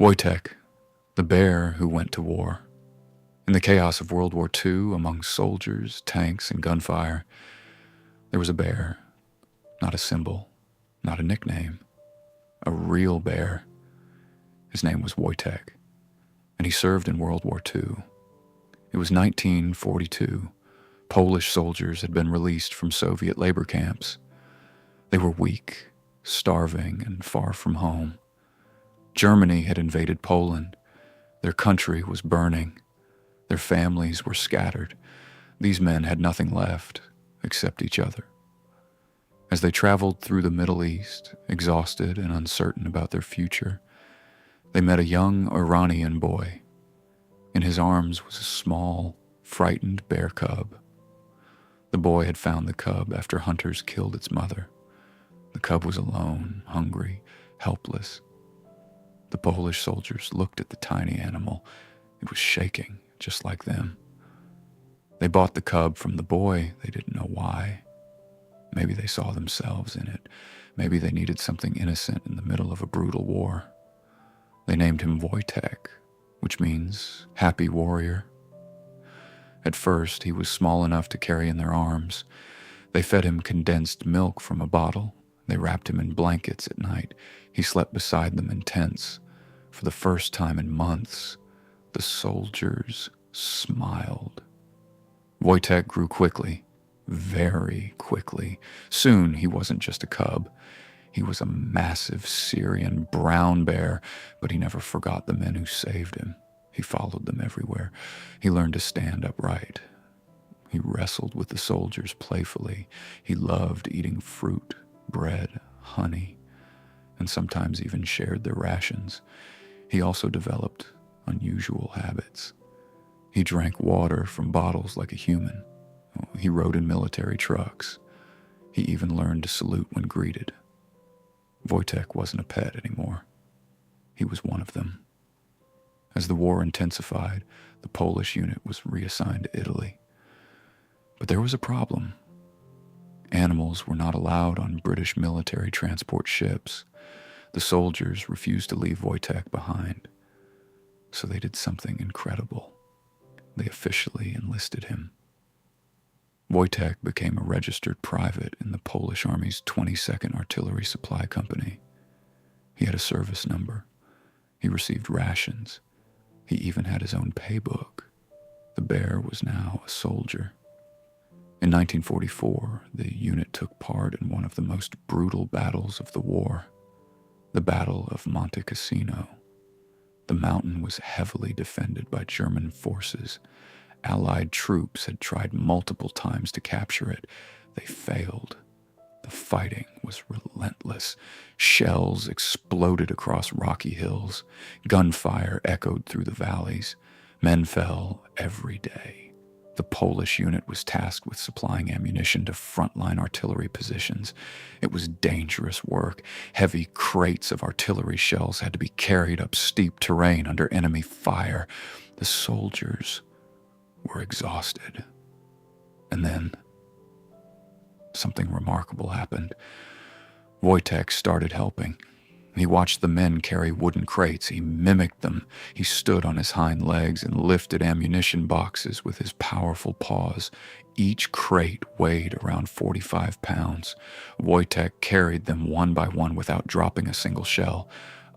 Wojtek, the bear who went to war. In the chaos of World War II, among soldiers, tanks, and gunfire, there was a bear, not a symbol, not a nickname, a real bear. His name was Wojtek, and he served in World War II. It was 1942. Polish soldiers had been released from Soviet labor camps. They were weak, starving, and far from home. Germany had invaded Poland. Their country was burning. Their families were scattered. These men had nothing left except each other. As they traveled through the Middle East, exhausted and uncertain about their future, they met a young Iranian boy. In his arms was a small, frightened bear cub. The boy had found the cub after hunters killed its mother. The cub was alone, hungry, helpless. The Polish soldiers looked at the tiny animal. It was shaking, just like them. They bought the cub from the boy. They didn't know why. Maybe they saw themselves in it. Maybe they needed something innocent in the middle of a brutal war. They named him Wojtek, which means happy warrior. At first, he was small enough to carry in their arms. They fed him condensed milk from a bottle. They wrapped him in blankets at night. He slept beside them in tents. For the first time in months, the soldiers smiled. Wojtek grew quickly, very quickly. Soon, he wasn't just a cub. He was a massive Syrian brown bear, but he never forgot the men who saved him. He followed them everywhere. He learned to stand upright. He wrestled with the soldiers playfully. He loved eating fruit, bread, honey, and sometimes even shared their rations. He also developed unusual habits. He drank water from bottles like a human. He rode in military trucks. He even learned to salute when greeted. Wojtek wasn't a pet anymore. He was one of them. As the war intensified, the Polish unit was reassigned to Italy. But there was a problem. Animals were not allowed on British military transport ships. The soldiers refused to leave Wojtek behind. So they did something incredible. They officially enlisted him. Wojtek became a registered private in the Polish Army's 22nd Artillery Supply Company. He had a service number. He received rations. He even had his own paybook. The bear was now a soldier. In 1944, the unit took part in one of the most brutal battles of the war, the Battle of Monte Cassino. The mountain was heavily defended by German forces. Allied troops had tried multiple times to capture it. They failed. The fighting was relentless. Shells exploded across rocky hills. Gunfire echoed through the valleys. Men fell every day. The Polish unit was tasked with supplying ammunition to frontline artillery positions. It was dangerous work. Heavy crates of artillery shells had to be carried up steep terrain under enemy fire. The soldiers were exhausted. And then something remarkable happened. Wojtek started helping. He watched the men carry wooden crates. He mimicked them. He stood on his hind legs and lifted ammunition boxes with his powerful paws. Each crate weighed around 45 pounds. Wojtek carried them one by one without dropping a single shell,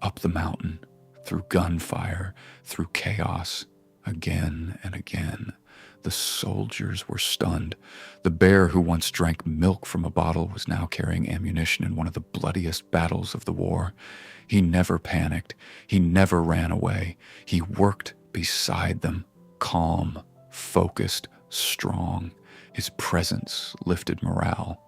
up the mountain, through gunfire, through chaos, again and again. The soldiers were stunned. The bear who once drank milk from a bottle was now carrying ammunition in one of the bloodiest battles of the war. He never panicked. He never ran away. He worked beside them, calm, focused, strong. His presence lifted morale.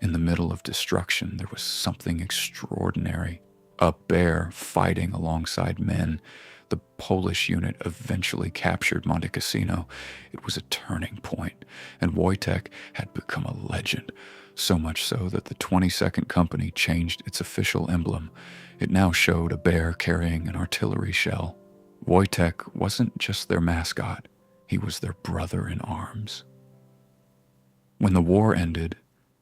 In the middle of destruction, there was something extraordinary. A bear fighting alongside men. The Polish unit eventually captured Monte Cassino. It was a turning point, and Wojtek had become a legend, so much so that the 22nd Company changed its official emblem. It now showed a bear carrying an artillery shell. Wojtek wasn't just their mascot, he was their brother in arms. When the war ended,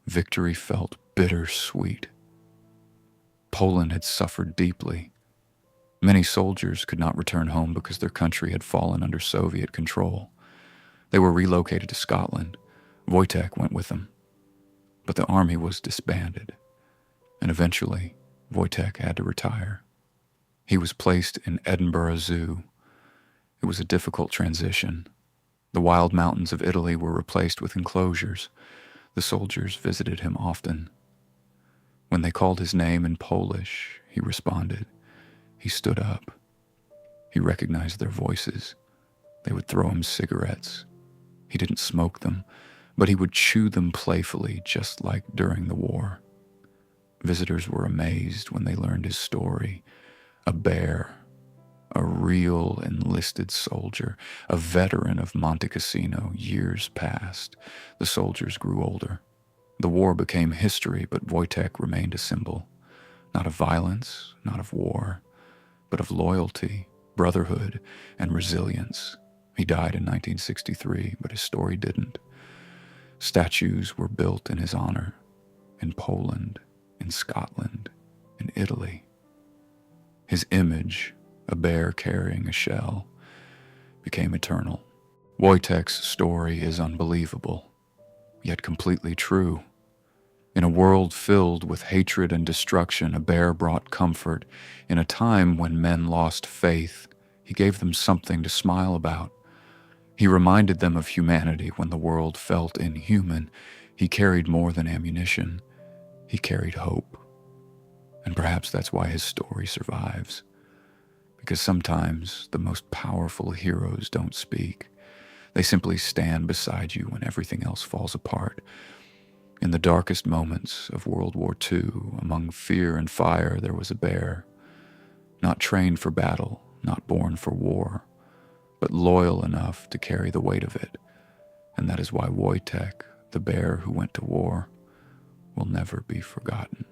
victory felt bittersweet. Poland had suffered deeply. Many soldiers could not return home because their country had fallen under Soviet control. They were relocated to Scotland. Wojtek went with them. But the army was disbanded, and eventually Wojtek had to retire. He was placed in Edinburgh Zoo. It was a difficult transition. The wild mountains of Italy were replaced with enclosures. The soldiers visited him often. When they called his name in Polish, he responded. He stood up. He recognized their voices. They would throw him cigarettes. He didn't smoke them, but he would chew them playfully, just like during the war. Visitors were amazed when they learned his story. A bear, a real enlisted soldier, a veteran of Monte Cassino. Years passed. The soldiers grew older. The war became history, but Wojtek remained a symbol, not of violence, not of war, but of loyalty, brotherhood, and resilience. He died in 1963, but his story didn't. Statues were built in his honor in Poland, in Scotland, in Italy. His image, a bear carrying a shell, became eternal. Wojtek's story is unbelievable, yet completely true. In a world filled with hatred and destruction, a bear brought comfort. In a time when men lost faith, he gave them something to smile about. He reminded them of humanity when the world felt inhuman. He carried more than ammunition. He carried hope. And perhaps that's why his story survives. Because sometimes the most powerful heroes don't speak. They simply stand beside you when everything else falls apart. In the darkest moments of World War II, among fear and fire, there was a bear. Not trained for battle, not born for war, but loyal enough to carry the weight of it. And that is why Wojtek, the bear who went to war, will never be forgotten.